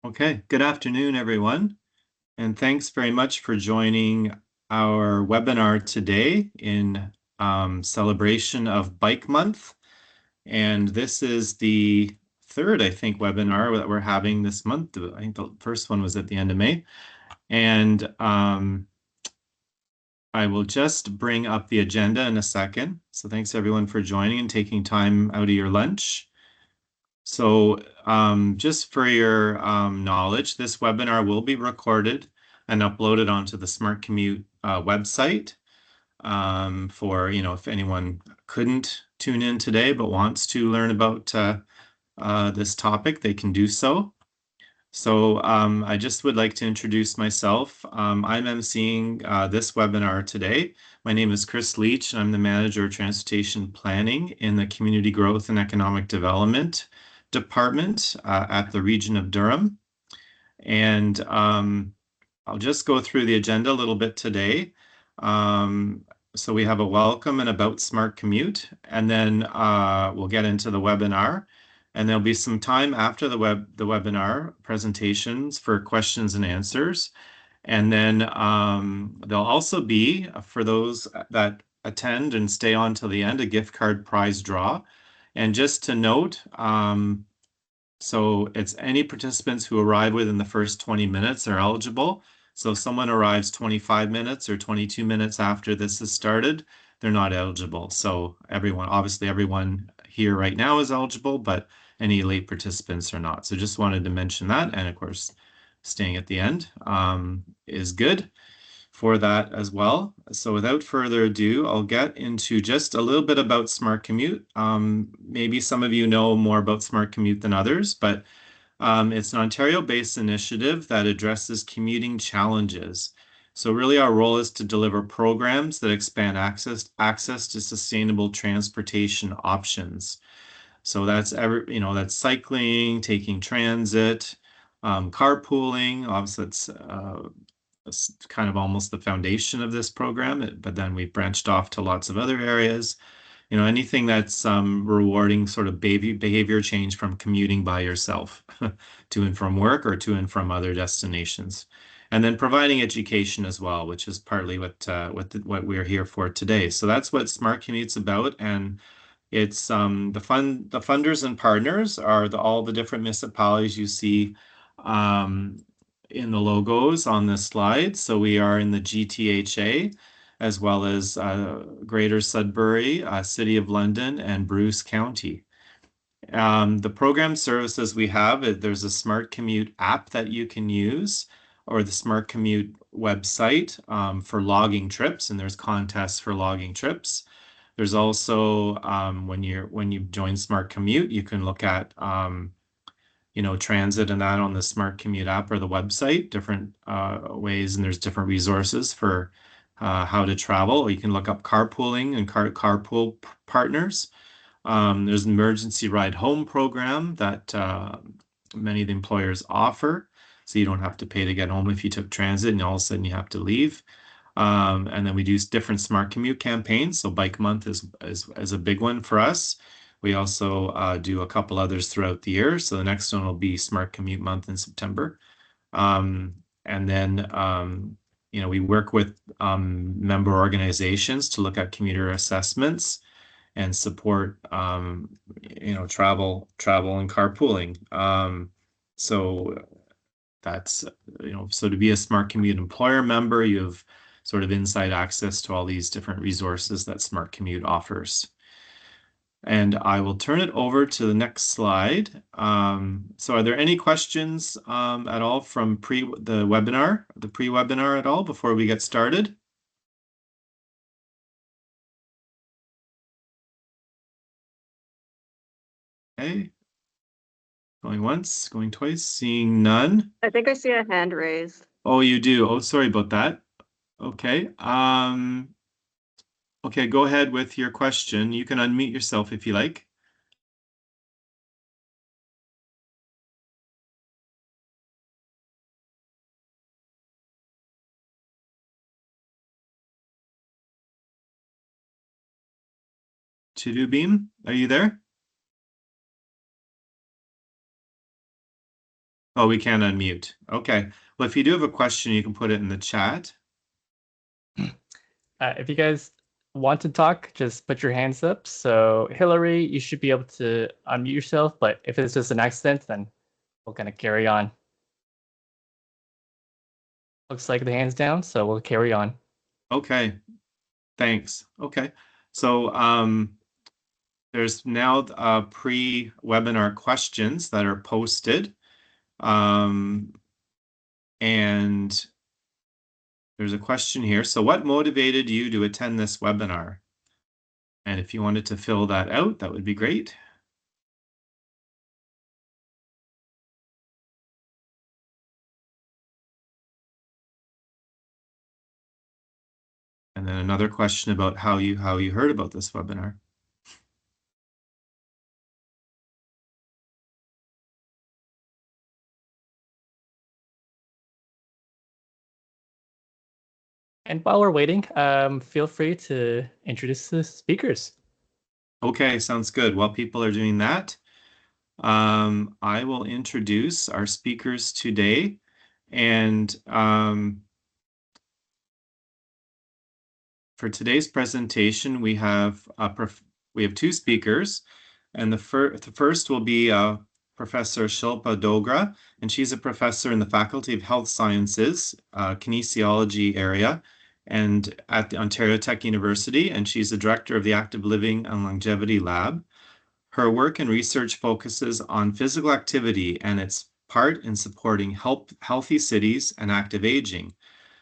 Okay, good afternoon, everyone, and thanks very much for joining our webinar today in celebration of Bike Month. And this is the third, I think, webinar that we're having this month. I think the first one was at the end of May. And I will just bring up the agenda in a second. So thanks everyone for joining and taking time out of your lunch. So just for your knowledge, this webinar will be recorded and uploaded onto the Smart Commute website for, if anyone couldn't tune in today but wants to learn about this topic, they can do so. So I just would like to introduce myself. I'm emceeing this webinar today. My name is Chris Leach, and I'm the Manager of Transportation Planning in the Community Growth and Economic Development Department at the Region of Durham. And I'll just go through the agenda a little bit today. So we have a welcome and about Smart Commute, and then we'll get into the webinar. And there'll be some time after the webinar presentations for questions and answers. And then there'll also be, for those that attend and stay on till the end, a gift card prize draw. And just to note, so it's any participants who arrive within the first 20 minutes are eligible. So if someone arrives 25 minutes or 22 minutes after this is started, they're not eligible. So obviously everyone here right now is eligible, but any late participants are not. So just wanted to mention that. And of course, staying at the end is good for that as well. So without further ado, I'll get into just a little bit about Smart Commute. Maybe some of you know more about Smart Commute than others, but it's an Ontario-based initiative that addresses commuting challenges. So really our role is to deliver programs that expand access to sustainable transportation options. So that's that's cycling, taking transit, carpooling. Obviously, it's kind of almost the foundation of this program, but then we've branched off to lots of other areas. Anything that's rewarding sort of behavior change from commuting by yourself to and from work or to and from other destinations. And then providing education as well, which is partly what we're here for today. So that's what Smart Commute's about. And it's the funders and partners are all the different municipalities you see in the logos on this slide. So we are in the GTHA, as well as Greater Sudbury, City of London, and Bruce County. The program services we have, there's a Smart Commute app that you can use, or the Smart Commute website for logging trips, and there's contests for logging trips. There's also when you join Smart Commute, you can look at transit and that on the Smart Commute app or the website, different ways, and there's different resources for how to travel. Or you can look up carpooling and carpool partners. There's an emergency ride home program that many of the employers offer, so you don't have to pay to get home if you took transit and all of a sudden you have to leave. And then we do different Smart Commute campaigns. So Bike Month is a big one for us. We also do a couple others throughout the year. So the next one will be Smart Commute Month in September. And then, we work with member organizations to look at commuter assessments and support, travel and carpooling. So that's, so to be a Smart Commute employer member, you have sort of inside access to all these different resources that Smart Commute offers. And I will turn it over to the next slide. So are there any questions at all from the pre-webinar at all before we get started? Okay. Going once, going twice, seeing none. I think I see a hand raised. Oh, you do. Oh, sorry about that. Okay. Okay, go ahead with your question. You can unmute yourself if you like. To Beam, are you there? Oh, we can unmute. Okay. Well, if you do have a question, you can put it in the chat. If you guys want to talk, just put your hands up. So Hillary, you should be able to unmute yourself, but if it's just an accident, then we'll kind of carry on. Looks like the hand's down, so we'll carry on. Okay. Thanks. Okay. So there's now pre-webinar questions that are posted. And there's a question here. So what motivated you to attend this webinar? And if you wanted to fill that out, that would be great. And then another question about how you heard about this webinar. And while we're waiting, feel free to introduce the speakers. Okay, sounds good. While people are doing that, I will introduce our speakers today. And for today's presentation, we have two speakers, and the first will be Professor Shilpa Dogra, and she's a professor in the Faculty of Health Sciences, kinesiology area, and at the Ontario Tech University, and she's the director of the Active Living and Longevity Lab. Her work and research focuses on physical activity and its part in supporting healthy cities and active aging.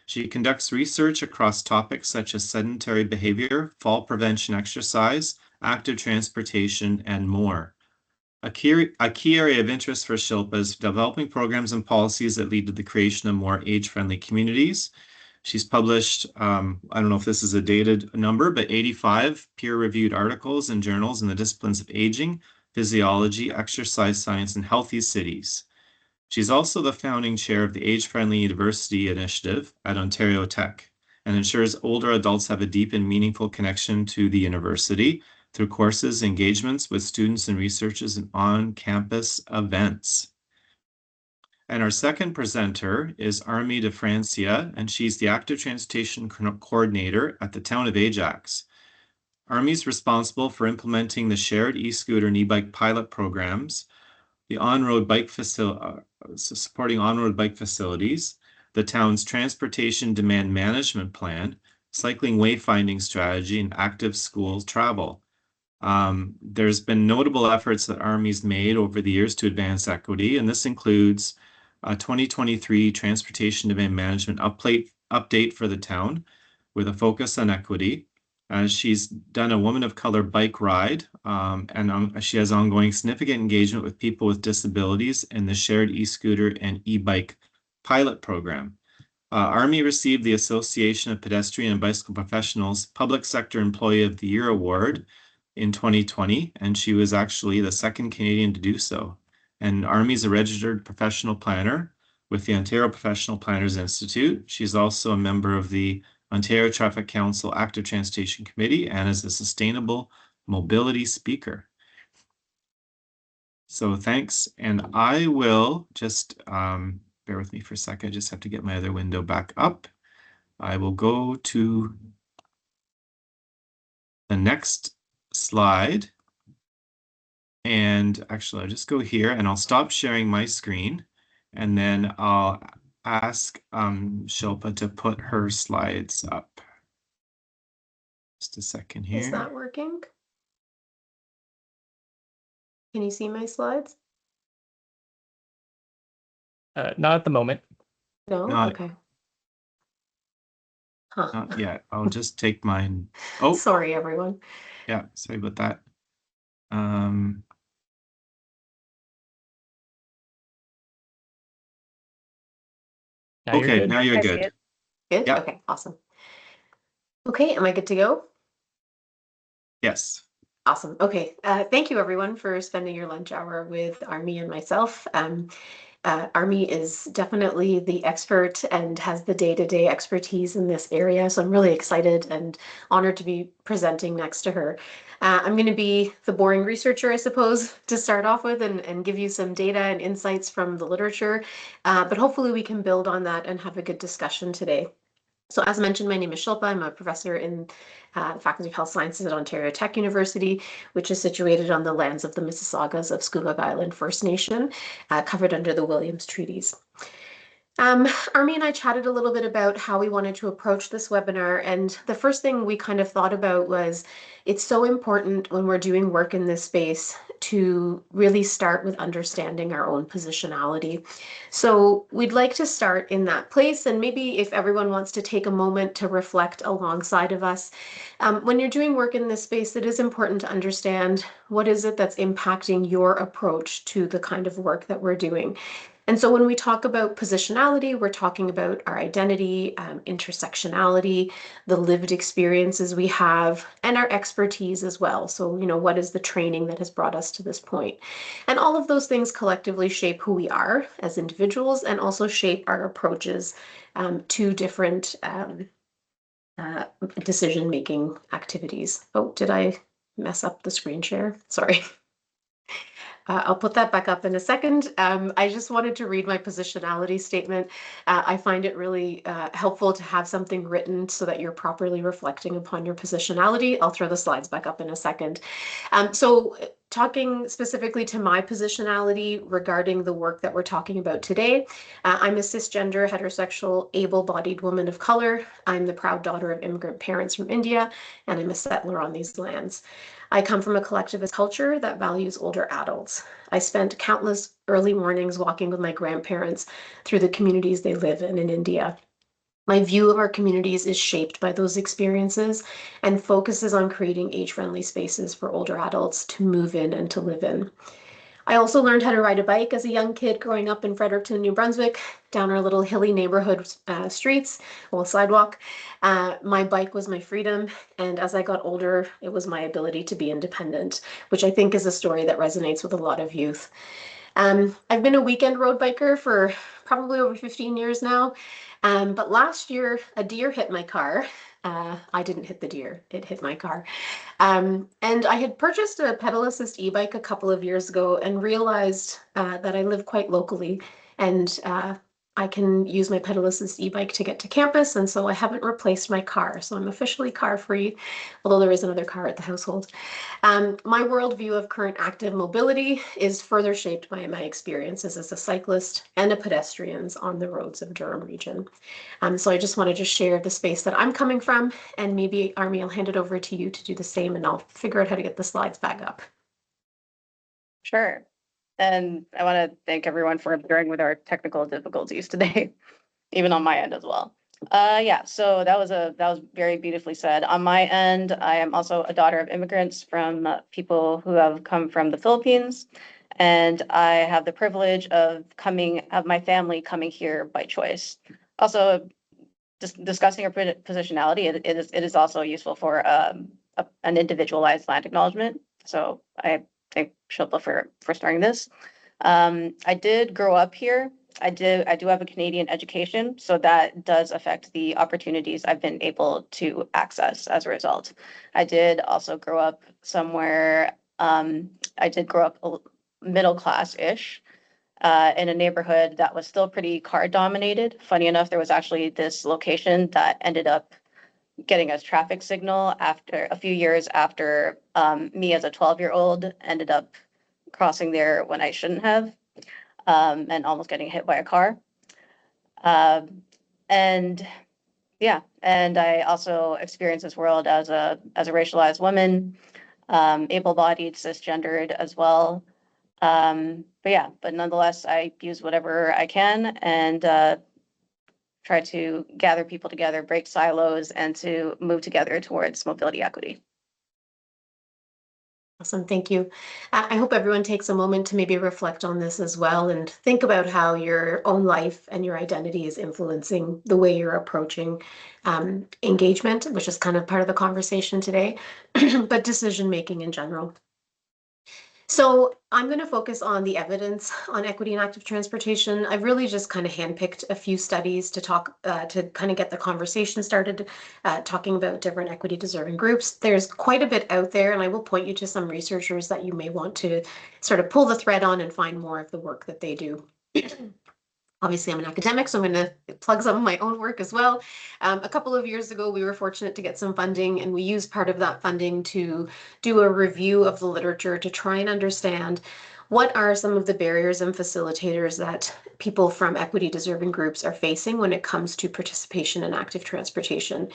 She conducts research across topics such as sedentary behavior, fall prevention exercise, active transportation, and more. A key area of interest for Shilpa is developing programs and policies that lead to the creation of more age-friendly communities. She's published, I don't know if this is a dated number, but 85 peer-reviewed articles in journals in the disciplines of aging, physiology, exercise science, and healthy cities. She's also the founding chair of the Age-Friendly University Initiative at Ontario Tech and ensures older adults have a deep and meaningful connection to the university through courses, engagements with students and researchers, and on-campus events. And our second presenter is Armi de Francia, and she's the Active Transportation Coordinator at the Town of Ajax. Armi is responsible for implementing the shared e-scooter and e-bike pilot programs, the on-road bike supporting on-road bike facilities, the town's transportation demand management plan, cycling wayfinding strategy, and active school travel. There's been notable efforts that Armi's made over the years to advance equity, and this includes a 2023 transportation demand management update for the town with a focus on equity. She's done a woman of color bike ride, and she has ongoing significant engagement with people with disabilities in the shared e-scooter and e-bike pilot program. Armi received the Association of Pedestrian and Bicycle Professionals Public Sector Employee of the Year Award in 2020, and she was actually the second Canadian to do so. And Armi is a registered professional planner with the Ontario Professional Planners Institute. She's also a member of the Ontario Traffic Council Active Transportation Committee and is a sustainable mobility speaker. So thanks, and I will just bear with me for a second. I just have to get my other window back up. I will go to the next slide. And actually, I'll just go here and I'll stop sharing my screen. And then I'll ask Shilpa to put her slides up. Just a second here. Is that working? Can you see my slides? Not at the moment. No? Not- Okay. Huh. Not yet. I'll just take mine. Oh, Sorry, everyone. yeah, sorry about that. Now you're Okay, good. now you're I see good. it. Good? Yeah. Okay, awesome. Okay, am I good to go? Yes. Awesome. Okay. Thank you, everyone, for spending your lunch hour with Armi and myself. Armi is definitely the expert and has the day-to-day expertise in this area. So I'm really excited and honored to be presenting next to her. I'm going to be the boring researcher, I suppose, to start off with and give you some data and insights from the literature. But hopefully we can build on that and have a good discussion today. So as mentioned, my name is Shilpa. I'm a professor in the Faculty of Health Sciences at Ontario Tech University, which is situated on the lands of the Mississaugas of Scugog Island First Nation, covered under the Williams Treaties. Armi and I chatted a little bit about how we wanted to approach this webinar, and the first thing we kind of thought about was it's so important when we're doing work in this space to really start with understanding our own positionality. So we'd like to start in that place, and maybe if everyone wants to take a moment to reflect alongside of us. When you're doing work in this space, it is important to understand what is it that's impacting your approach to the kind of work that we're doing. And so when we talk about positionality, we're talking about our identity, intersectionality, the lived experiences we have, and our expertise as well. So, what is the training that has brought us to this point? And all of those things collectively shape who we are as individuals and also shape our approaches to different decision-making activities. Oh, did I mess up the screen share? Sorry. I'll put that back up in a second. I just wanted to read my positionality statement. I find it really helpful to have something written so that you're properly reflecting upon your positionality. I'll throw the slides back up in a second. So talking specifically to my positionality regarding the work that we're talking about today, I'm a cisgender, heterosexual, able-bodied woman of color. I'm the proud daughter of immigrant parents from India, and I'm a settler on these lands. I come from a collectivist culture that values older adults. I spent countless early mornings walking with my grandparents through the communities they live in India. My view of our communities is shaped by those experiences and focuses on creating age-friendly spaces for older adults to move in and to live in. I also learned how to ride a bike as a young kid growing up in Fredericton, New Brunswick, down our little hilly neighborhood streets, sidewalk. My bike was my freedom, and as I got older, it was my ability to be independent, which I think is a story that resonates with a lot of youth. I've been a weekend road biker for probably over 15 years now, but last year a deer hit my car. I didn't hit the deer, it hit my car. And I had purchased a pedal assist e-bike a couple of years ago and realized that I live quite locally and I can use my pedal assist e-bike to get to campus, and so I haven't replaced my car. So I'm officially car free, although there is another car at the household. My worldview of current active mobility is further shaped by my experiences as a cyclist and a pedestrian on the roads of Durham Region. So I just wanted to share the space that I'm coming from, and maybe Armi, I'll hand it over to you to do the same, and I'll figure out how to get the slides back up. Sure. And I want to thank everyone for bearing with our technical difficulties today, even on my end as well. Yeah, so that was very beautifully said. On my end, I am also a daughter of immigrants from people who have come from the Philippines, and I have the privilege of my family coming here by choice. Also, discussing our positionality, it is also useful for an individualized land acknowledgement. So I thank Shilpa for starting this. I did grow up here. I do have a Canadian education, so that does affect the opportunities I've been able to access as a result. I did also grow up somewhere, I did grow up middle class-ish, in a neighborhood that was still pretty car dominated. Funny enough, there was actually this location that ended up getting a traffic signal after a few years after me as a 12-year-old ended up crossing there when I shouldn't have, and almost getting hit by a car. And yeah, and I also experienced this world as a racialized woman, able-bodied, cisgendered as well. But nonetheless, I use whatever I can and try to gather people together, break silos, and to move together towards mobility equity. Awesome, thank you. I hope everyone takes a moment to maybe reflect on this as well and think about how your own life and your identity is influencing the way you're approaching engagement, which is kind of part of the conversation today, but decision-making in general. So I'm going to focus on the evidence on equity in active transportation. I've really just kind of handpicked a few studies to talk to kind of get the conversation started, talking about different equity deserving groups. There's quite a bit out there, and I will point you to some researchers that you may want to sort of pull the thread on and find more of the work that they do. Obviously, I'm an academic, so I'm going to plug some of my own work as well. A couple of years ago, we were fortunate to get some funding, and we used part of that funding to do a review of the literature to try and understand what are some of the barriers and facilitators that people from equity deserving groups are facing when it comes to participation in active transportation.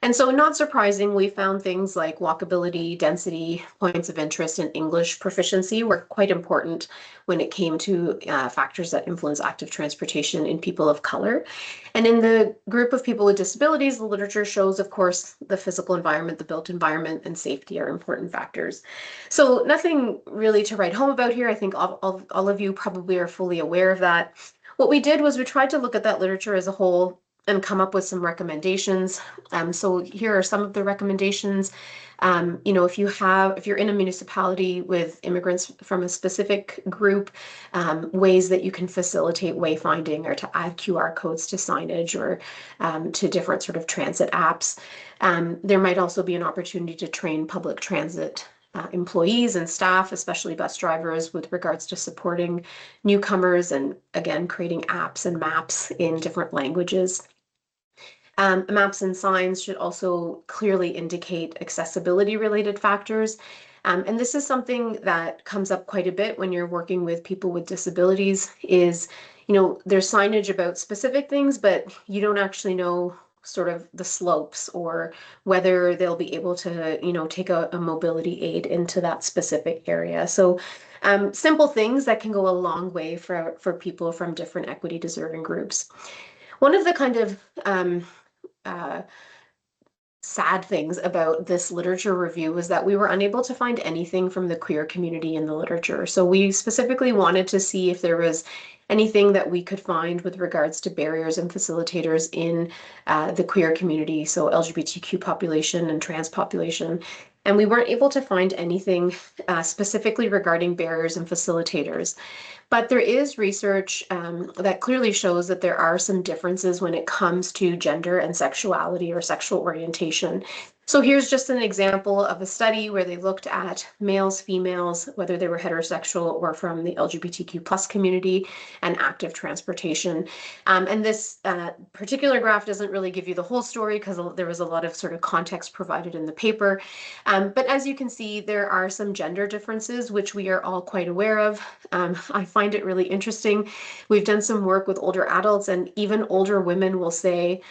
And so, not surprising, we found things like walkability, density, points of interest, and English proficiency were quite important when it came to factors that influence active transportation in people of color. And in the group of people with disabilities, the literature shows, of course, the physical environment, the built environment, and safety are important factors. So, nothing really to write home about here. I think all of you probably are fully aware of that. What we did was we tried to look at that literature as a whole and come up with some recommendations. So here are some of the recommendations. If you're in a municipality with immigrants from a specific group, ways that you can facilitate wayfinding or to add QR codes to signage or to different sort of transit apps. There might also be an opportunity to train public transit employees and staff, especially bus drivers, with regards to supporting newcomers and, again, creating apps and maps in different languages. Maps and signs should also clearly indicate accessibility related factors. And this is something that comes up quite a bit when you're working with people with disabilities is, there's signage about specific things, but you don't actually know sort of the slopes or whether they'll be able to, take a mobility aid into that specific area. So simple things that can go a long way for people from different equity deserving groups. One of the kind of sad things about this literature review was that we were unable to find anything from the queer community in the literature. So we specifically wanted to see if there was anything that we could find with regards to barriers and facilitators in the queer community, so LGBTQ population and trans population. And we weren't able to find anything specifically regarding barriers and facilitators. But there is research that clearly shows that there are some differences when it comes to gender and sexuality or sexual orientation. So here's just an example of a study where they looked at males, females, whether they were heterosexual or from the LGBTQ plus community, and active transportation. And this particular graph doesn't really give you the whole story because there was a lot of sort of context provided in the paper. But as you can see, there are some gender differences, which we are all quite aware of. I find it really interesting. We've done some work with older adults, and even older women will say,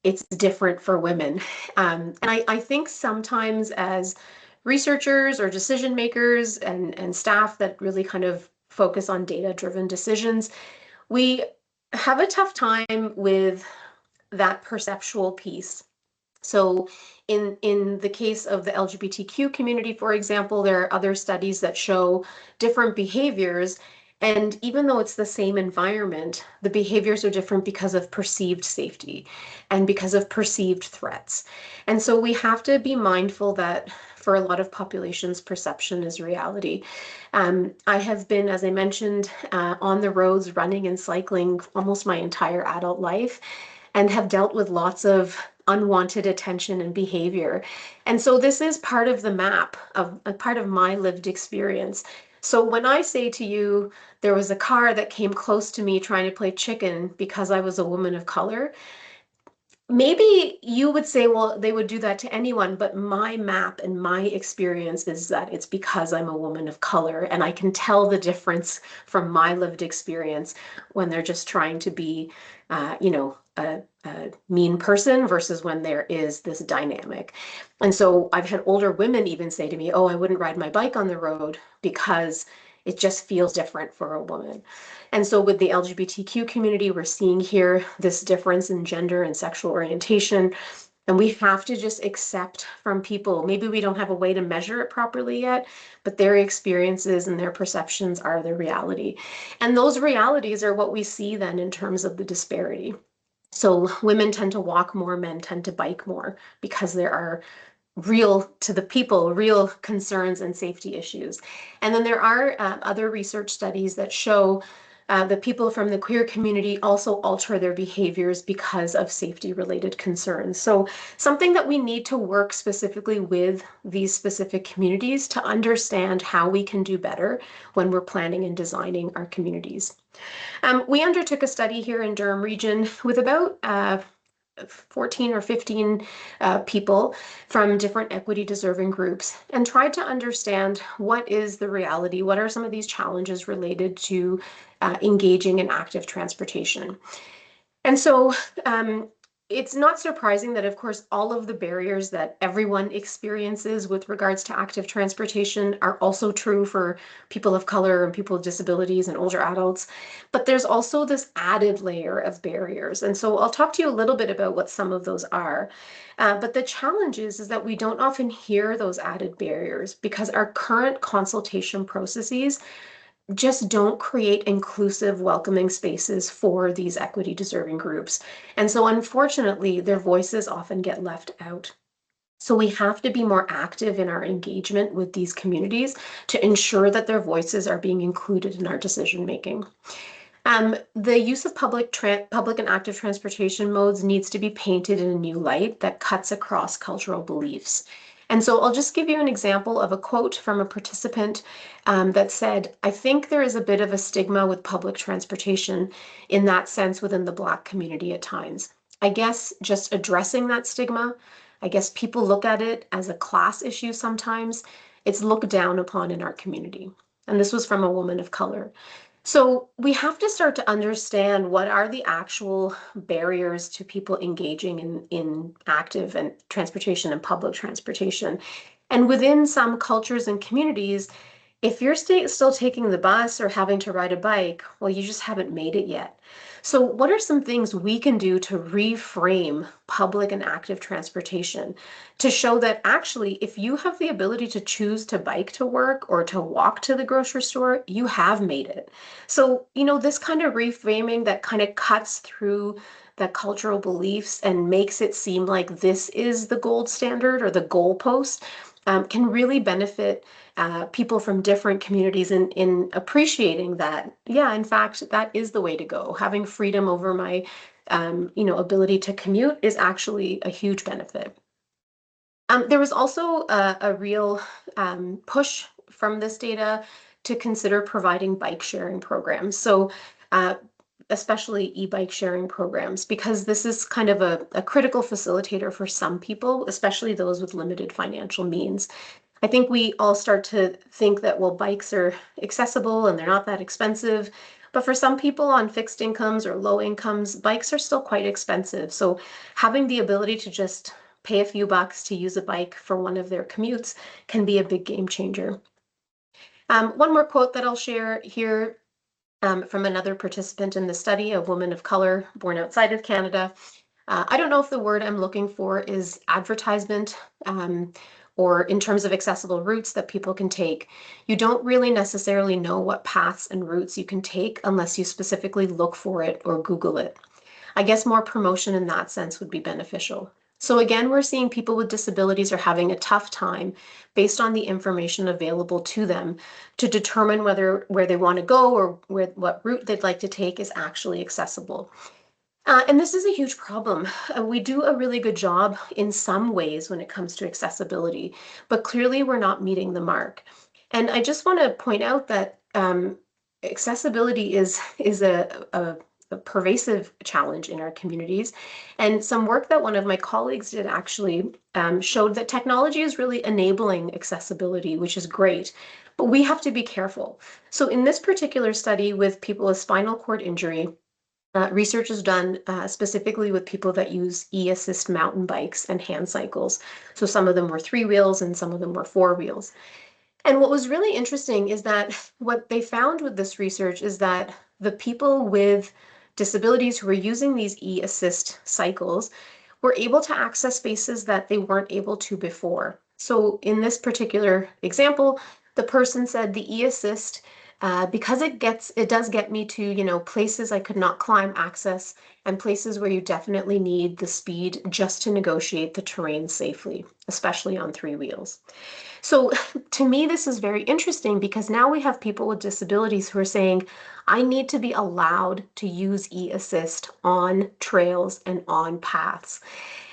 it's different for women. And I think sometimes as researchers or decision makers and staff that really kind of focus on data-driven decisions, we have a tough time with that perceptual piece. So in the case of the LGBTQ community, for example, there are other studies that show different behaviors. And even though it's the same environment, the behaviors are different because of perceived safety and because of perceived threats. And so we have to be mindful that for a lot of populations, perception is reality. I have been, as I mentioned, on the roads running and cycling almost my entire adult life and have dealt with lots of unwanted attention and behavior. And so this is part of the map of a part of my lived experience. So when I say to you, there was a car that came close to me trying to play chicken because I was a woman of color, maybe you would say, well, they would do that to anyone, but my map and my experience is that it's because I'm a woman of color, and I can tell the difference from my lived experience when they're just trying to be, a mean person versus when there is this dynamic. And so I've had older women even say to me, oh, I wouldn't ride my bike on the road because it just feels different for a woman. And so with the LGBTQ community, we're seeing here this difference in gender and sexual orientation. And we have to just accept from people, maybe we don't have a way to measure it properly yet, but their experiences and their perceptions are the reality. And those realities are what we see then in terms of the disparity. So women tend to walk more, men tend to bike more because there are real to the people, real concerns and safety issues. And then there are other research studies that show that people from the queer community also alter their behaviors because of safety-related concerns. So something that we need to work specifically with these specific communities to understand how we can do better when we're planning and designing our communities. We undertook a study here in Durham Region with about 14 or 15 people from different equity deserving groups and tried to understand what is the reality, what are some of these challenges related to engaging in active transportation. And so it's not surprising that, of course, all of the barriers that everyone experiences with regards to active transportation are also true for people of color and people with disabilities and older adults. But there's also this added layer of barriers. And so I'll talk to you a little bit about what some of those are. But the challenge is that we don't often hear those added barriers because our current consultation processes just don't create inclusive, welcoming spaces for these equity deserving groups. And so unfortunately, their voices often get left out. So we have to be more active in our engagement with these communities to ensure that their voices are being included in our decision making. The use of public and active transportation modes needs to be painted in a new light that cuts across cultural beliefs. And so I'll just give you an example of a quote from a participant that said, "I think there is a bit of a stigma with public transportation in that sense within the Black community at times. I guess just addressing that stigma, I guess people look at it as a class issue sometimes. It's looked down upon in our community." And this was from a woman of color. So we have to start to understand what are the actual barriers to people engaging in active and transportation and public transportation. And within some cultures and communities, if you're still taking the bus or having to ride a bike, well, you just haven't made it yet. So what are some things we can do to reframe public and active transportation to show that actually, if you have the ability to choose to bike to work or to walk to the grocery store, you have made it. So, this kind of reframing that kind of cuts through the cultural beliefs and makes it seem like this is the gold standard or the goalpost can really benefit people from different communities in appreciating that, yeah, in fact, that is the way to go. Having freedom over my, ability to commute is actually a huge benefit. There was also a real push from this data to consider providing bike sharing programs. So especially e-bike sharing programs, because this is kind of a critical facilitator for some people, especially those with limited financial means. I think we all start to think that, well, bikes are accessible and they're not that expensive. But for some people on fixed incomes or low incomes, bikes are still quite expensive. So having the ability to just pay a few bucks to use a bike for one of their commutes can be a big game changer. One more quote that I'll share here from another participant in the study, a woman of color born outside of Canada. I don't know if the word I'm looking for is advertisement or in terms of accessible routes that people can take. You don't really necessarily know what paths and routes you can take unless you specifically look for it or Google it. I guess more promotion in that sense would be beneficial. So again, we're seeing people with disabilities are having a tough time based on the information available to them to determine where they want to go or what route they'd like to take is actually accessible. And this is a huge problem. We do a really good job in some ways when it comes to accessibility, but clearly we're not meeting the mark. And I just want to point out that accessibility is a pervasive challenge in our communities. And some work that one of my colleagues did actually showed that technology is really enabling accessibility, which is great, but we have to be careful. So in this particular study with people with spinal cord injury, research is done specifically with people that use e-assist mountain bikes and hand cycles. So some of them were 3 wheels and some of them were 4 wheels. And what was really interesting is that what they found with this research is that the people with disabilities who were using these e-assist cycles were able to access spaces that they weren't able to before. So in this particular example, the person said the e-assist, because it does get me to, places I could not climb access and places where you definitely need the speed just to negotiate the terrain safely. especially on 3 wheels. So to me, this is very interesting because now we have people with disabilities who are saying, I need to be allowed to use e-assist on trails and on paths.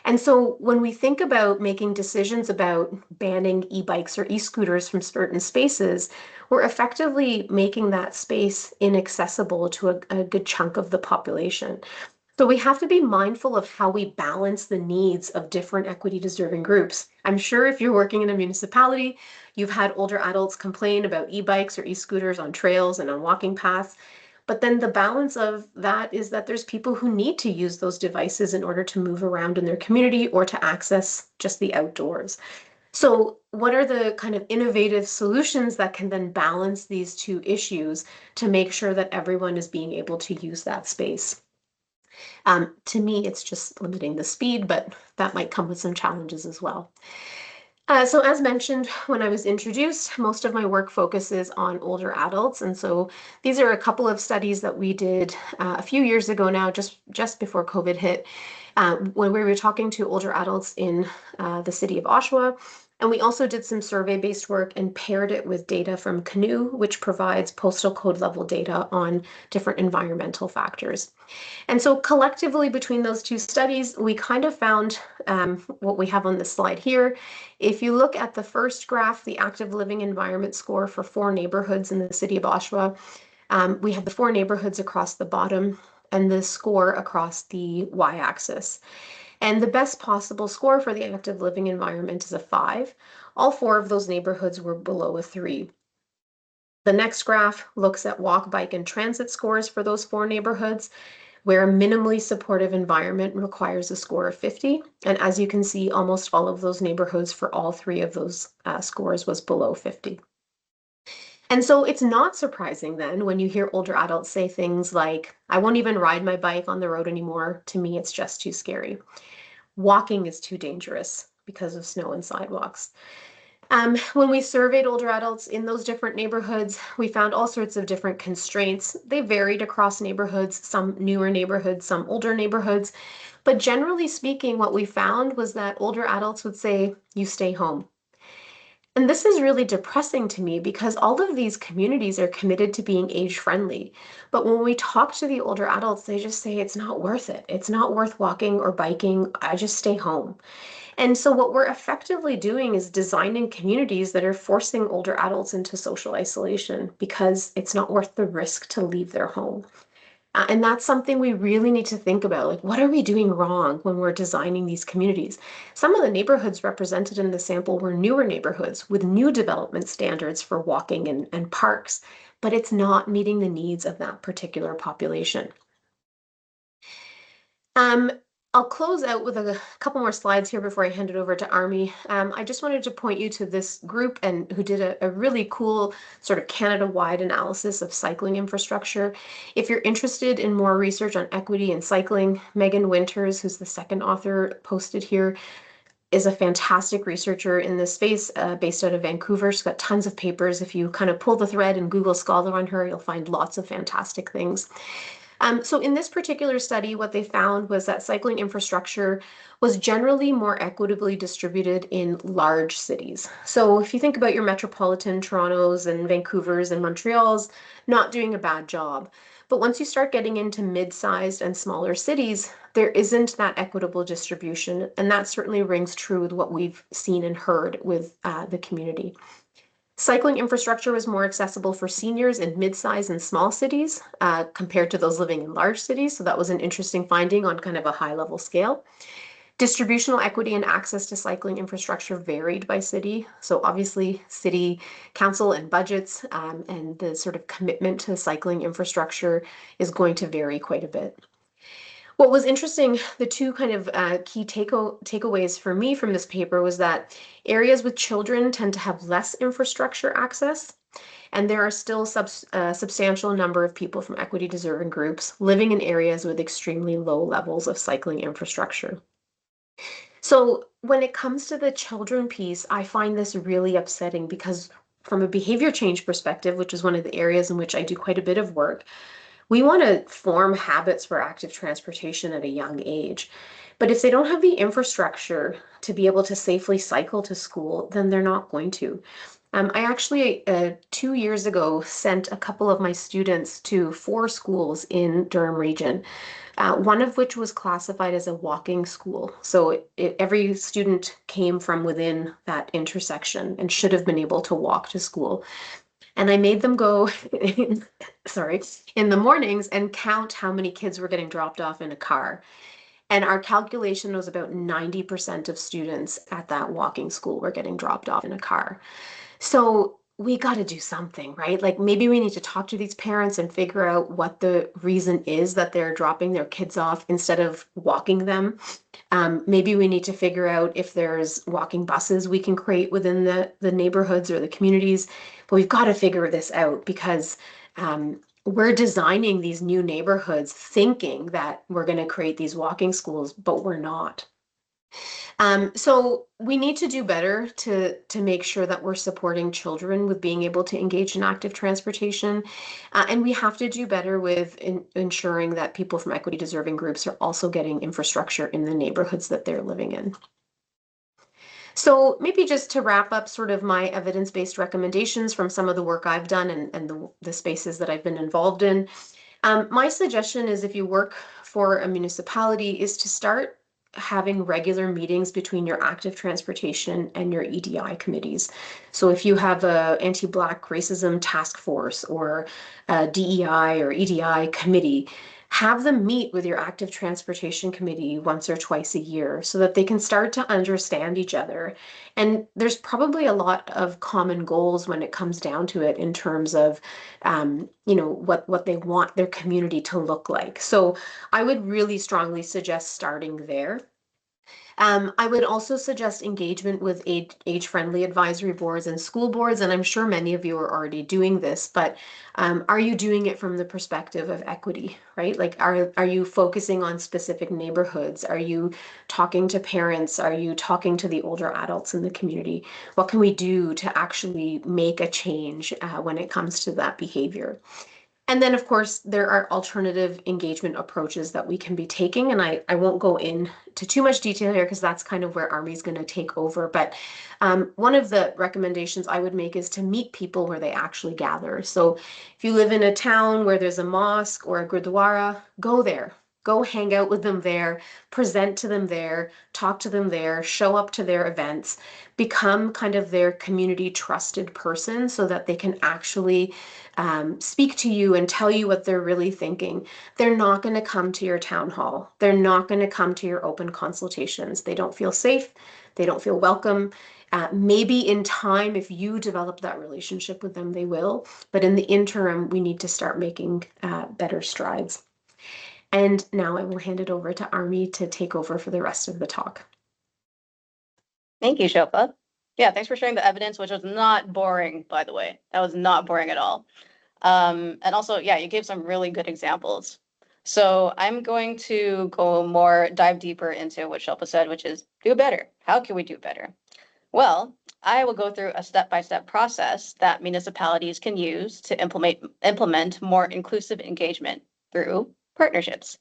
And so when we think about making decisions about banning e-bikes or e-scooters from certain spaces, we're effectively making that space inaccessible to a good chunk of the population. So we have to be mindful of how we balance the needs of different equity deserving groups. I'm sure if you're working in a municipality, you've had older adults complain about e-bikes or e-scooters on trails and on walking paths. But then the balance of that is that there's people who need to use those devices in order to move around in their community or to access just the outdoors. So what are the kind of innovative solutions that can then balance these two issues to make sure that everyone is being able to use that space? To me, it's just limiting the speed, but that might come with some challenges as well. So as mentioned, when I was introduced, most of my work focuses on older adults. And so these are a couple of studies that we did a few years ago now, just before COVID hit, when we were talking to older adults in the city of Oshawa. And we also did some survey-based work and paired it with data from Canoe, which provides postal code level data on different environmental factors. And so collectively between those two studies, we kind of found what we have on this slide here. If you look at the first graph, the active living environment score for 4 neighborhoods in the city of Oshawa, we have the 4 neighborhoods across the bottom and the score across the y-axis. And the best possible score for the active living environment is a 5. All 4 of those neighborhoods were below a 3. The next graph looks at walk, bike, and transit scores for those 4 neighborhoods, where a minimally supportive environment requires a score of 50. And as you can see, almost all of those neighborhoods for all 3 of those scores was below 50. And so it's not surprising then when you hear older adults say things like, I won't even ride my bike on the road anymore. To me, it's just too scary. Walking is too dangerous because of snow and sidewalks. When we surveyed older adults in those different neighborhoods, we found all sorts of different constraints. They varied across neighborhoods, some newer neighborhoods, some older neighborhoods. But generally speaking, what we found was that older adults would say, you stay home. And this is really depressing to me because all of these communities are committed to being age friendly. But when we talk to the older adults, they just say it's not worth it. It's not worth walking or biking. I just stay home. And so what we're effectively doing is designing communities that are forcing older adults into social isolation because it's not worth the risk to leave their home. And that's something we really need to think about. Like, what are we doing wrong when we're designing these communities? Some of the neighborhoods represented in the sample were newer neighborhoods with new development standards for walking and parks, but it's not meeting the needs of that particular population. I'll close out with a couple more slides here before I hand it over to Armi. I just wanted to point you to this group and who did a really cool sort of Canada-wide analysis of cycling infrastructure. If you're interested in more research on equity and cycling, Megan Winters, who's the second author posted here, is a fantastic researcher in this space based out of Vancouver. She's got tons of papers. If you kind of pull the thread and Google Scholar on her, you'll find lots of fantastic things. So in this particular study, what they found was that cycling infrastructure was generally more equitably distributed in large cities. So if you think about your metropolitan Torontos and Vancouvers and Montreals, not doing a bad job. But once you start getting into mid-sized and smaller cities, there isn't that equitable distribution. And that certainly rings true with what we've seen and heard with the community. Cycling infrastructure was more accessible for seniors in mid-sized and small cities compared to those living in large cities. So that was an interesting finding on kind of a high-level scale. Distributional equity and access to cycling infrastructure varied by city. So obviously city council and budgets and the sort of commitment to cycling infrastructure is going to vary quite a bit. What was interesting, the two kind of key takeaways for me from this paper was that areas with children tend to have less infrastructure access, and there are still a substantial number of people from equity deserving groups living in areas with extremely low levels of cycling infrastructure. So when it comes to the children piece, I find this really upsetting because from a behavior change perspective, which is one of the areas in which I do quite a bit of work, we want to form habits for active transportation at a young age. But if they don't have the infrastructure to be able to safely cycle to school, then they're not going to. I actually, 2 years ago, sent a couple of my students to 4 schools in Durham Region, one of which was classified as a walking school. So every student came from within that intersection and should have been able to walk to school. And I made them go, sorry, in the mornings and count how many kids were getting dropped off in a car. And our calculation was about 90% of students at that walking school were getting dropped off in a car. So we got to do something, right? Like maybe we need to talk to these parents and figure out what the reason is that they're dropping their kids off instead of walking them. Maybe we need to figure out if there's walking buses we can create within the neighborhoods or the communities. But we've got to figure this out because we're designing these new neighborhoods thinking that we're going to create these walking schools, but we're not. So we need to do better to make sure that we're supporting children with being able to engage in active transportation. And we have to do better with ensuring that people from equity deserving groups are also getting infrastructure in the neighborhoods that they're living in. So maybe just to wrap up sort of my evidence-based recommendations from some of the work I've done and the spaces that I've been involved in. My suggestion is if you work for a municipality is to start having regular meetings between your active transportation and your EDI committees. So if you have a anti-Black racism task force or a DEI or EDI committee, have them meet with your active transportation committee once or twice a year so that they can start to understand each other. And there's probably a lot of common goals when it comes down to it in terms of what they want their community to look like. So I would really strongly suggest starting there. I would also suggest engagement with age-friendly advisory boards and school boards, and I'm sure many of you are already doing this, but are you doing it from the perspective of equity, right? Like, are you focusing on specific neighborhoods? Are you talking to parents? Are you talking to the older adults in the community? What can we do to actually make a change when it comes to that behavior? And then, of course, there are alternative engagement approaches that we can be taking. And I won't go into too much detail here because that's kind of where Armi's going to take over. But one of the recommendations I would make is to meet people where they actually gather. So if you live in a town where there's a mosque or a gurdwara, go there. Go hang out with them there, present to them there, talk to them there, show up to their events, become kind of their community trusted person so that they can actually speak to you and tell you what they're really thinking. They're not going to come to your town hall. They're not going to come to your open consultations. They don't feel safe. They don't feel welcome. Maybe in time, if you develop that relationship with them, they will. But in the interim, we need to start making better strides. And now I will hand it over to Armi to take over for the rest of the talk. Thank you, Shilpa. Yeah, thanks for sharing the evidence, which was not boring, by the way. That was not boring at all. And also, yeah, you gave some really good examples. So I'm going to dive deeper into what Shilpa said, which is do better. How can we do better? Well, I will go through a step-by-step process that municipalities can use to implement more inclusive engagement through partnerships.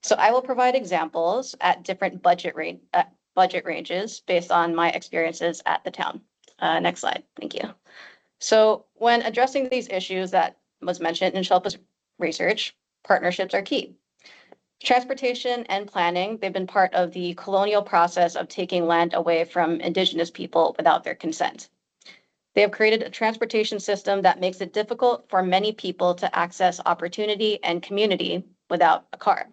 So I will provide examples at different budget ranges based on my experiences at the town. Next slide, thank you. So when addressing these issues that was mentioned in Shilpa's research, partnerships are key. Transportation and planning, they've been part of the colonial process of taking land away from Indigenous people without their consent. They have created a transportation system that makes it difficult for many people to access opportunity and community without a car.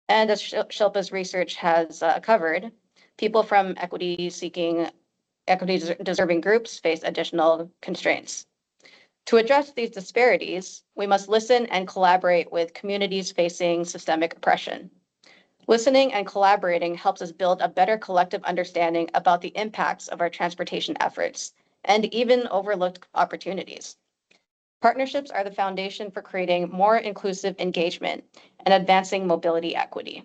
And as Shilpa's research has covered, people from equity-deserving groups face additional constraints. To address these disparities, we must listen and collaborate with communities facing systemic oppression. Listening and collaborating helps us build a better collective understanding about the impacts of our transportation efforts and even overlooked opportunities. Partnerships are the foundation for creating more inclusive engagement and advancing mobility equity.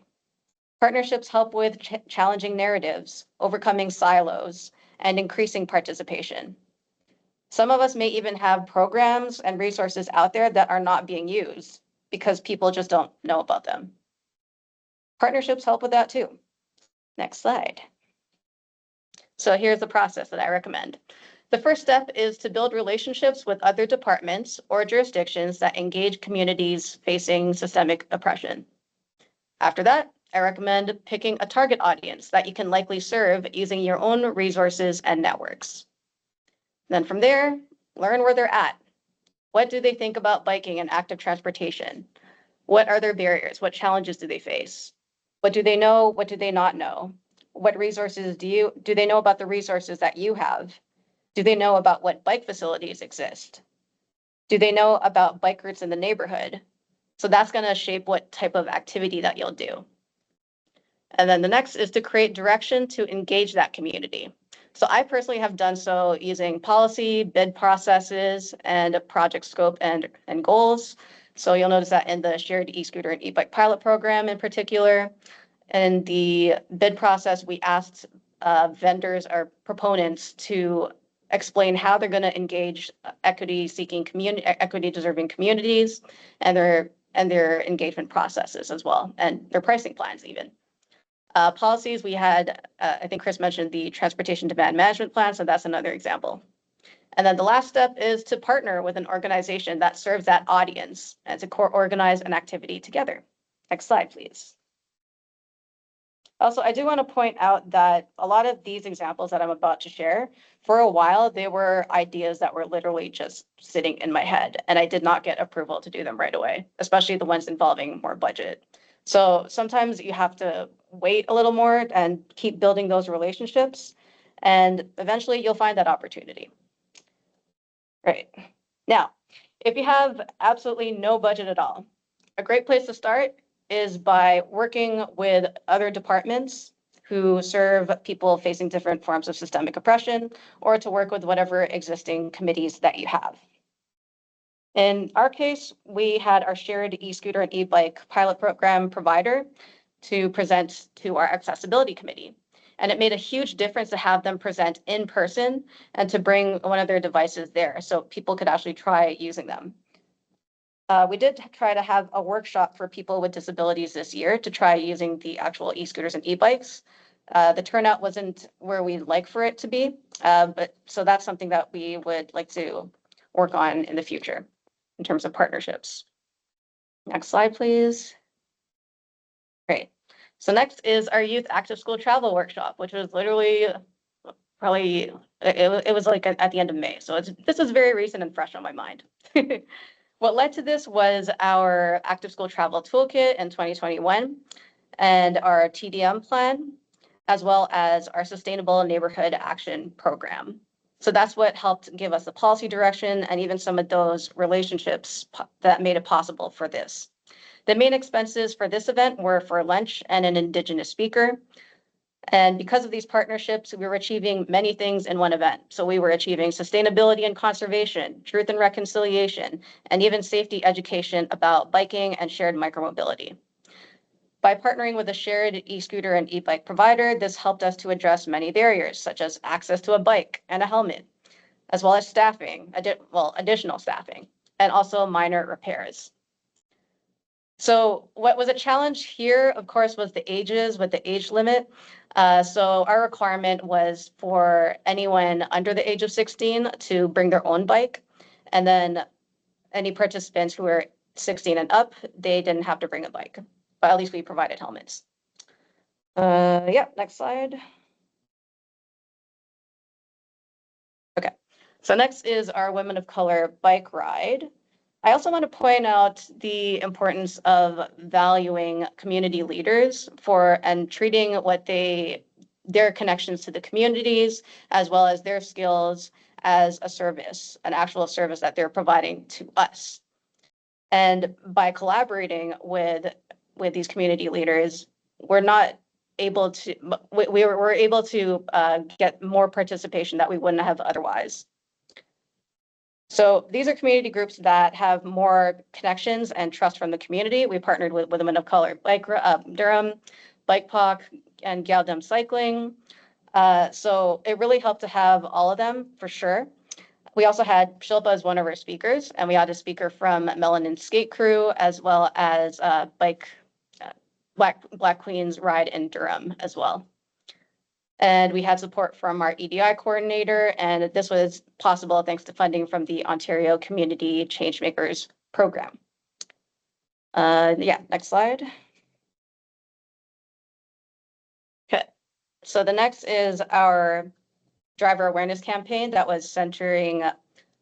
Partnerships help with challenging narratives, overcoming silos, and increasing participation. Some of us may even have programs and resources out there that are not being used because people just don't know about them. Partnerships help with that too. Next slide. So here's the process that I recommend. The first step is to build relationships with other departments or jurisdictions that engage communities facing systemic oppression. After that, I recommend picking a target audience that you can likely serve using your own resources and networks. Then from there, learn where they're at. What do they think about biking and active transportation? What are their barriers? What challenges do they face? What do they know? What do they not know? What resources do they know about the resources that you have? Do they know about what bike facilities exist? Do they know about bike routes in the neighborhood? So that's going to shape what type of activity that you'll do. And then the next is to create direction to engage that community. So I personally have done so using policy, bid processes, and project scope and goals. So you'll notice that in the shared e-scooter and e-bike pilot program in particular. In the bid process, we asked vendors or proponents to explain how they're going to engage equity-seeking community, equity-deserving communities, and their engagement processes as well, and their pricing plans even. Policies, we had, I think Chris mentioned the transportation demand management plan, so that's another example. And then the last step is to partner with an organization that serves that audience and to organize an activity together. Next slide, please. Also, I do want to point out that a lot of these examples that I'm about to share, for a while, they were ideas that were literally just sitting in my head, and I did not get approval to do them right away, especially the ones involving more budget. So sometimes you have to wait a little more and keep building those relationships, and eventually you'll find that opportunity. Right. Now, if you have absolutely no budget at all, a great place to start is by working with other departments who serve people facing different forms of systemic oppression, or to work with whatever existing committees that you have. In our case, we had our shared e-scooter and e-bike pilot program provider to present to our accessibility committee. And it made a huge difference to have them present in person and to bring one of their devices there so people could actually try using them. We did try to have a workshop for people with disabilities this year to try using the actual e-scooters and e-bikes. The turnout wasn't where we'd like for it to be, but so that's something that we would like to work on in the future in terms of partnerships. Next slide, please. Great. So next is our youth active school travel workshop, which was literally probably, it was like at the end of May. So this is very recent and fresh on my mind. What led to this was our active school travel toolkit in 2021 and our TDM plan, as well as our sustainable neighborhood action program. So that's what helped give us the policy direction and even some of those relationships that made it possible for this. The main expenses for this event were for lunch and an Indigenous speaker. And because of these partnerships, we were achieving many things in one event. So we were achieving sustainability and conservation, truth and reconciliation, and even safety education about biking and shared micromobility. By partnering with a shared e-scooter and e-bike provider, this helped us to address many barriers, such as access to a bike and a helmet, as well as staffing, additional staffing, and also minor repairs. So what was a challenge here, of course, was the ages with the age limit. So our requirement was for anyone under the age of 16 to bring their own bike. And then any participants who were 16 and up, they didn't have to bring a bike, but at least we provided helmets. Yeah, next slide. Okay, so next is our Women of Color bike ride. I also want to point out the importance of valuing community leaders and treating their connections to the communities, as well as their skills as a service, an actual service that they're providing to us. And by collaborating with these community leaders, we're able to get more participation that we wouldn't have otherwise. So these are community groups that have more connections and trust from the community. We partnered with Women of Color Durham, Bike Park, and Galdem Cycling. So it really helped to have all of them for sure. We also had Shilpa as one of our speakers, and we had a speaker from Melanin Skate Crew, as well as Black Queens ride in Durham as well. And we had support from our EDI coordinator, and this was possible thanks to funding from the Ontario Community Changemakers program. Yeah, next slide. Okay, so the next is our driver awareness campaign that was centering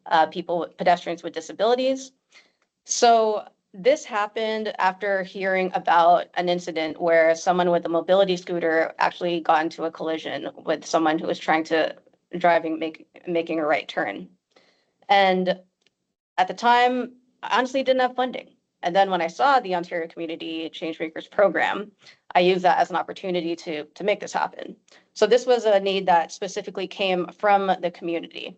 pedestrians with disabilities. So this happened after hearing about an incident where someone with a mobility scooter actually got into a collision with someone who was trying to making a right turn. And at the time, I honestly didn't have funding. And then when I saw the Ontario Community Changemakers program, I used that as an opportunity to make this happen. So this was a need that specifically came from the community.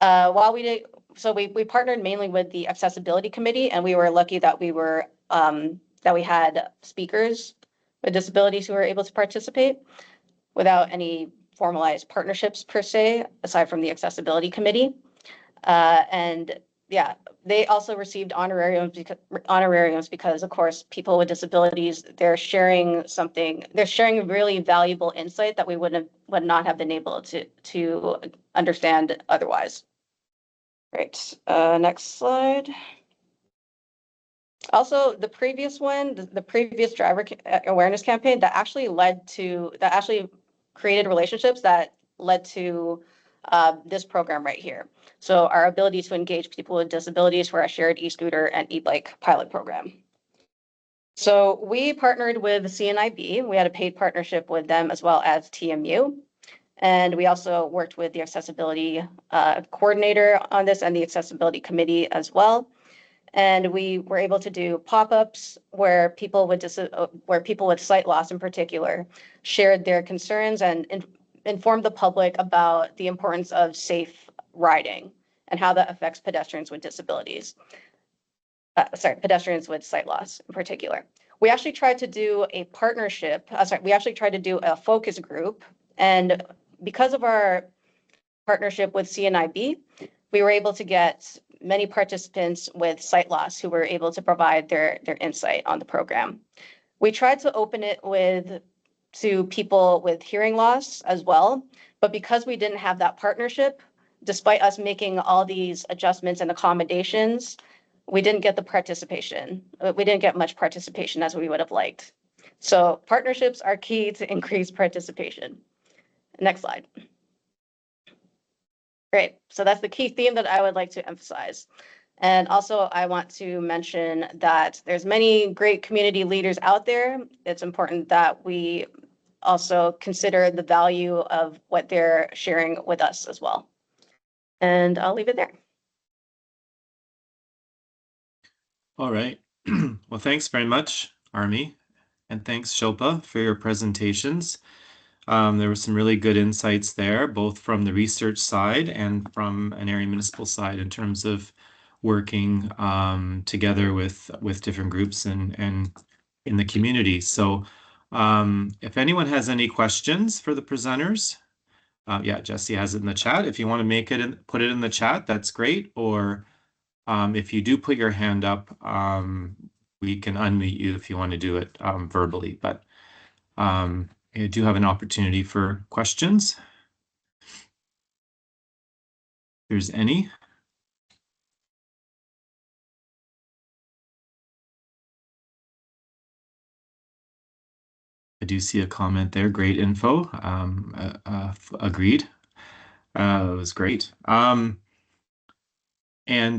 We partnered mainly with the accessibility committee, and we were lucky that we had speakers with disabilities who were able to participate without any formalized partnerships per se, aside from the accessibility committee. And yeah, they also received honorariums because, of course, people with disabilities, they're sharing really valuable insight that we would not have been able to understand otherwise. Great. Next slide. Also, the previous driver awareness campaign that actually created relationships that led to this program right here. So our ability to engage people with disabilities for our shared e-scooter and e-bike pilot program. So we partnered with CNIB. We had a paid partnership with them as well as TMU. And we also worked with the accessibility coordinator on this and the accessibility committee as well. And we were able to do pop-ups where people with sight loss in particular shared their concerns and informed the public about the importance of safe riding and how that affects pedestrians with disabilities. Pedestrians with sight loss in particular. We actually tried to do a partnership. We actually tried to do a focus group, and because of our partnership with CNIB, we were able to get many participants with sight loss who were able to provide their insight on the program. We tried to open it to people with hearing loss as well, but because we didn't have that partnership, despite us making all these adjustments and accommodations, we didn't get the participation. We didn't get much participation as we would have liked. So partnerships are key to increase participation. Next slide. Great. So that's the key theme that I would like to emphasize. And also, I want to mention that there's many great community leaders out there. It's important that we also consider the value of what they're sharing with us as well. And I'll leave it there. All right. Well, thanks very much, Armi. And thanks, Shilpa, for your presentations. There were some really good insights there, both from the research side and from an area municipal side in terms of working together with different groups and in the community. So if anyone has any questions for the presenters, yeah, Jesse has it in the chat. If you want to put it in the chat, that's great. Or if you do put your hand up, we can unmute you if you want to do it verbally. But you do have an opportunity for questions. If there's any. I do see a comment there. Great info. Agreed. It was great. And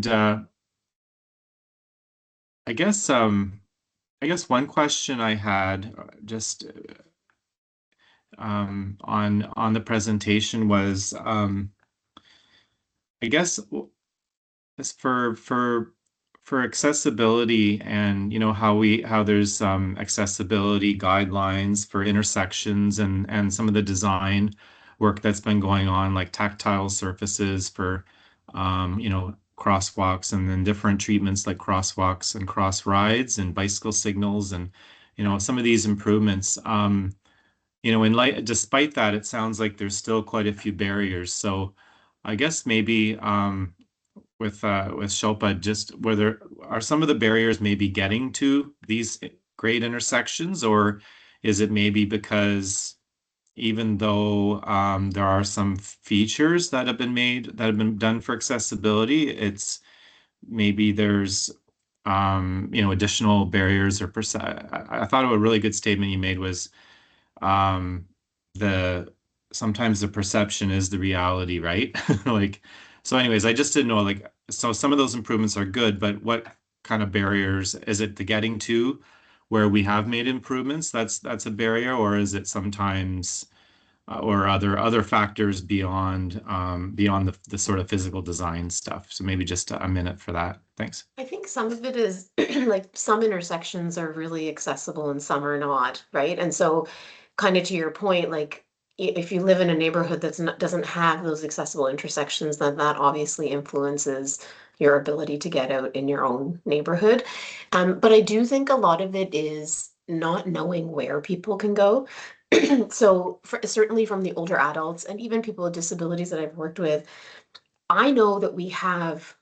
I guess one question I had just on the presentation was I guess for accessibility and how there's accessibility guidelines for intersections and some of the design work that's been going on, like tactile surfaces for crosswalks, and then different treatments like crosswalks and cross rides and bicycle signals, and some of these improvements. Despite that, it sounds like there's still quite a few barriers. So I guess maybe with Shilpa, just whether are some of the barriers maybe getting to these great intersections, or is it maybe because even though there are some features that have been done for accessibility, it's maybe there's additional barriers or I thought a really good statement you made was um, the sometimes the perception is the reality, right? Like, so anyways, I just didn't know, like, so some of those improvements are good, but what kind of barriers is it, the getting to where we have made improvements, that's a barrier, or is it sometimes or other factors beyond the sort of physical design stuff? So maybe just a minute for that. Thanks. I think some of it is like some intersections are really accessible and some are not, right? And so kind of to your point, like if you live in a neighborhood doesn't have those accessible intersections, then that obviously influences your ability to get out in your own neighborhood. But I do think a lot of it is not knowing where people can go. So certainly from the older adults and even people with disabilities that I've worked with, I know that we have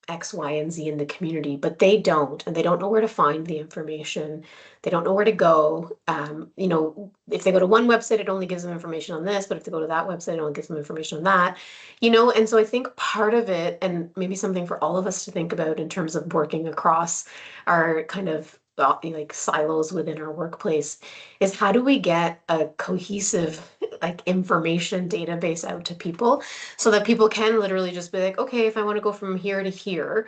X, Y, and Z in the community, but they don't, and they don't know where to find the information. They don't know where to go. If they go to one website, it only gives them information on this, but if they go to that website, it only gives them information on that. And so I think part of it, and maybe something for all of us to think about in terms of working across our kind of like silos within our workplace, is how do we get a cohesive like information database out to people so that people can literally just be like, okay, if I want to go from here to here,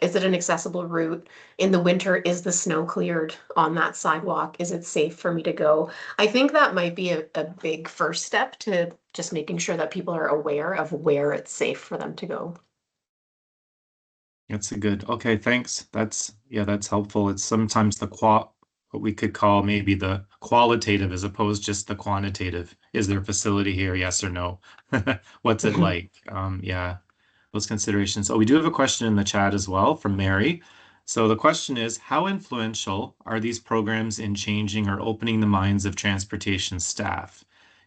is it an accessible route? In the winter, is the snow cleared on that sidewalk? Is it safe for me to go? I think that might be a big first step to just making sure that people are aware of where it's safe for them to go. That's a good, okay, thanks. That's helpful. It's sometimes what we could call maybe the qualitative as opposed just the quantitative. Is there a facility here? Yes or no? What's it like? Yeah, those considerations. Oh, we do have a question in the chat as well from Mary. So the question is, how influential are these programs in changing or opening the minds of transportation staff?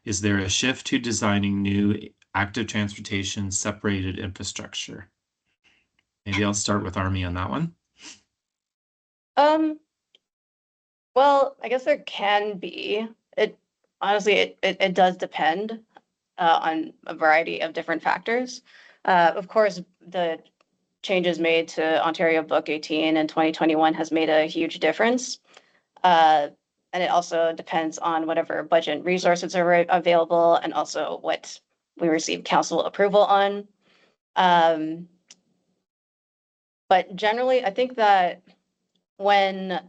Is there a shift to designing new active transportation separated infrastructure? Maybe I'll start with Armi on that one. Well, I guess there can be. It honestly, it does depend on a variety of different factors. Of course, the changes made to Ontario Book 18 in 2021 has made a huge difference. And it also depends on whatever budget resources are available and also what we receive council approval on. But generally, I think that when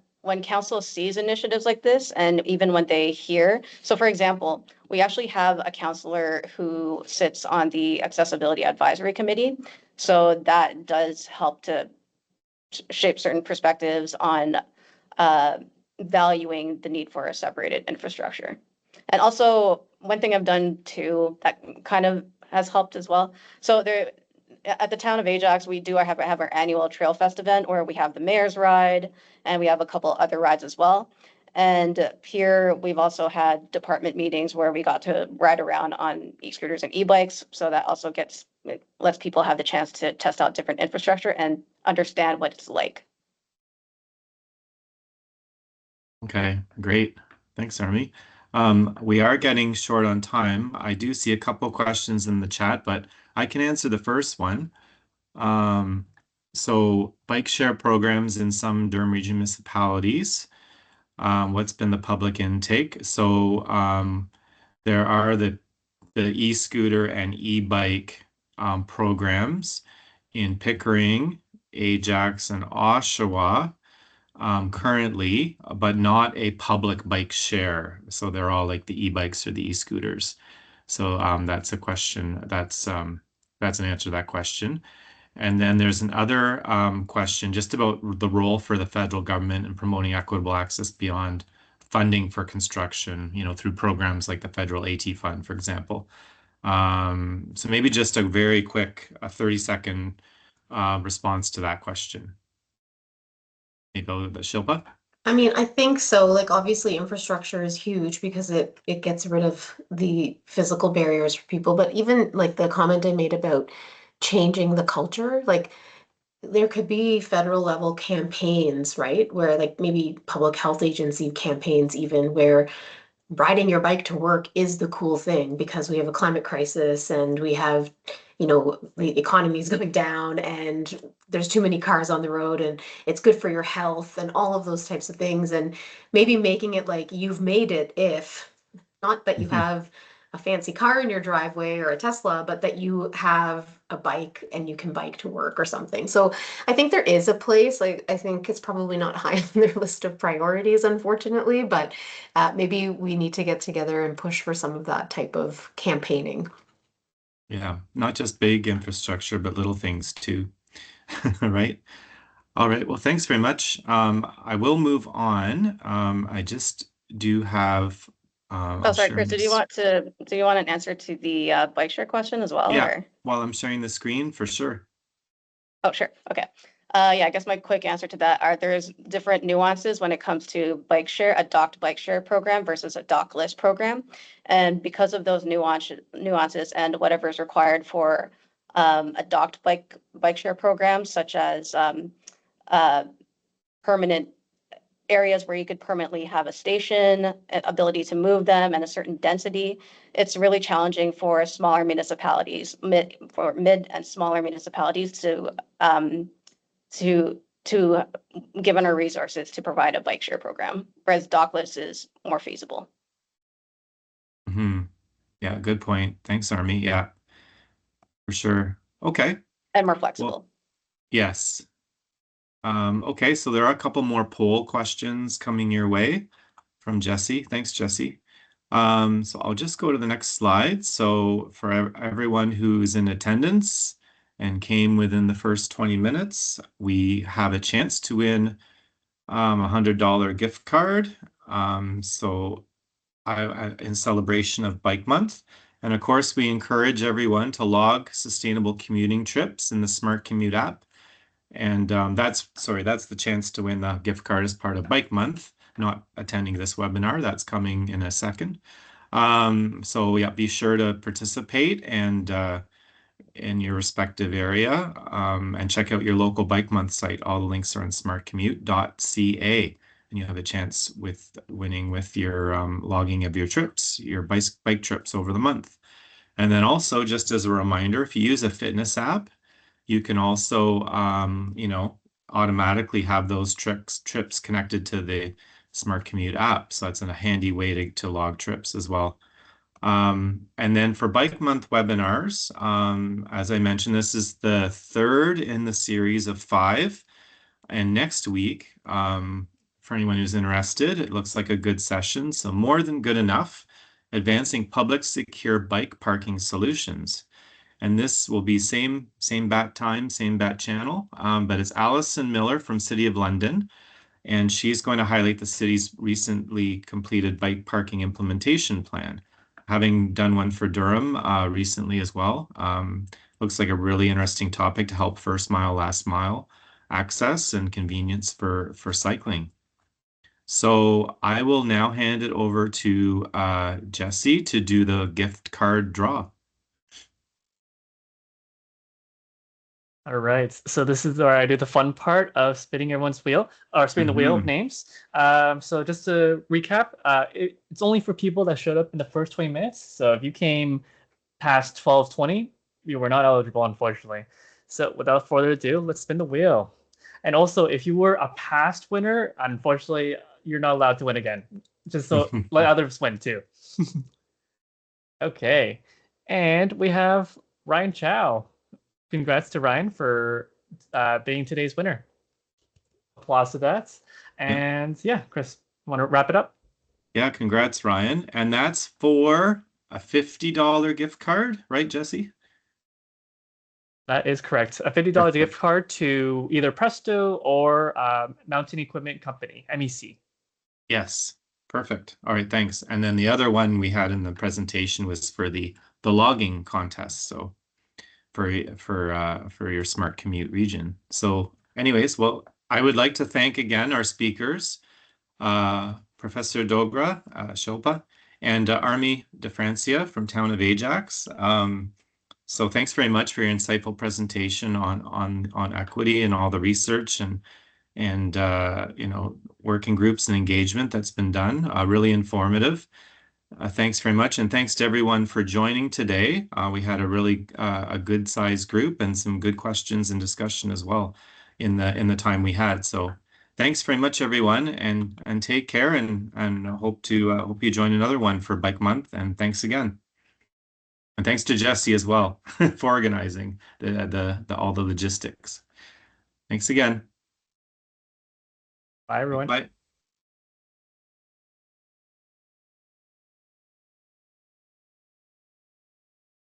council sees initiatives like this, and even when they hear, so for example, we actually have a counselor who sits on the Accessibility Advisory Committee. So that does help to shape certain perspectives on valuing the need for a separated infrastructure. And also, one thing I've done too that kind of has helped as well. So there, at the town of Ajax, we do have our annual Trail Fest event where we have the mayor's ride and we have a couple other rides as well. And here we've also had department meetings where we got to ride around on e-scooters and e-bikes. So that also lets people have the chance to test out different infrastructure and understand what it's like. Okay, great. Thanks, Armi. We are getting short on time. I do see a couple questions in the chat, but I can answer the first one. So bike share programs in some Durham Region municipalities. What's been the public intake? So there are the e-scooter and e-bike programs in Pickering, Ajax, and Oshawa currently, but not a public bike share. So they're all like the e-bikes or the e-scooters. So that's a question. That's an answer to that question. And then there's another question just about the role for the federal government in promoting equitable access beyond funding for construction, through programs like the federal AT fund, for example. So maybe just a very quick 30-second response to that question. Maybe Shilpa? I mean, I think so. Like, obviously, infrastructure is huge because it gets rid of the physical barriers for people. But even like the comment I made about changing the culture, like there could be federal level campaigns, right? Where like maybe public health agency campaigns even where riding your bike to work is the cool thing because we have a climate crisis and we have, the economy is going down and there's too many cars on the road and it's good for your health and all of those types of things. And maybe making it like you've made it if not that you have a fancy car in your driveway or a Tesla, but that you have a bike and you can bike to work or something. So I think there is a place, like I think it's probably not high on their list of priorities, unfortunately, but maybe we need to get together and push for some of that type of campaigning. Yeah, not just big infrastructure, but little things too. Right? All right. Well, thanks very much. I will move on. I just do have, Oh, I'll sorry, share Chris, this. do you want an answer to the bike share question as well, Yeah, or? while I'm sharing the screen for sure. Oh, sure. Okay. Yeah, I guess my quick answer to that are there's different nuances when it comes to a docked bike share program versus a dock list program. And because of those nuances and whatever is required for a docked bike share program, such as uh, permanent areas where you could permanently have a station, ability to move them, and a certain density, it's really challenging for smaller municipalities, mid and smaller municipalities to given our resources to provide a bike share program, whereas dockless is more feasible Hmm. Yeah, good point. Thanks, Army. Yeah, for sure. Okay. and more Well, flexible. yes. Okay, so there are a couple more poll questions coming your way from Jesse. Thanks, Jesse. So I'll just go to the next slide. So for everyone who's in attendance and came within the first 20 minutes, we have a chance to win a $100 gift card. So in celebration of Bike Month. And of course, we encourage everyone to log sustainable commuting trips in the Smart Commute app. And that's the chance to win the gift card as part of Bike Month, not attending this webinar. That's coming in a second. So yeah, be sure to participate and in your respective area and check out your local Bike Month site. All the links are on SmartCommute.ca. And you have a chance with winning with your logging of your trips, your bike trips over the month. And then also, just as a reminder, if you use a fitness app, you can also, automatically have those trips connected to the Smart Commute app. So that's a handy way to log trips as well. And then for Bike Month webinars, as I mentioned, this is the third in the series of 5. And next week, for anyone who's interested, it looks like a good session. So more than good enough, advancing public secure bike parking solutions. And this will be same bat time, same bat channel, but it's Alison Miller from City of London, and she's going to highlight the city's recently completed bike parking implementation plan, having done one for Durham recently as well. Looks like a really interesting topic to help first mile, last mile access and convenience for cycling. So I will now hand it over to Jesse to do the gift card draw. All right. So this is where I do the fun part of spinning everyone's wheel or spinning the wheel of names. So just to recap, it's only for people that showed up in the first 20 minutes. So if you came past 12:20, you were not eligible, unfortunately. So without further ado, let's spin the wheel. And also, if you were a past winner, unfortunately, you're not allowed to win again. Just so let others win too. Okay. And we have Ryan Chow. Congrats to Ryan for being today's winner. Applause to that. And yeah, Chris, want to wrap it up? Yeah, congrats, Ryan. And that's for a $50 gift card, right, Jesse? That is correct. A $50 gift card to either Presto or Mountain Equipment Company, MEC. Yes, perfect. All right, thanks. And then the other one we had in the presentation was for the logging contest. So for your Smart Commute region. So anyways, well, I would like to thank again our speakers, Professor Dogra, Shilpa, and Armi de Francia from Town of Ajax. So thanks very much for your insightful presentation on equity and all the research and working groups and engagement that's been done. Really informative. Thanks very much, and thanks to everyone for joining today. We had a really a good sized group and some good questions and discussion as well in the time we had. So thanks very much, everyone, and take care, and hope you join another one for Bike Month. And thanks again. And thanks to Jesse as well for organizing all the logistics. Thanks again. Bye, everyone. Bye.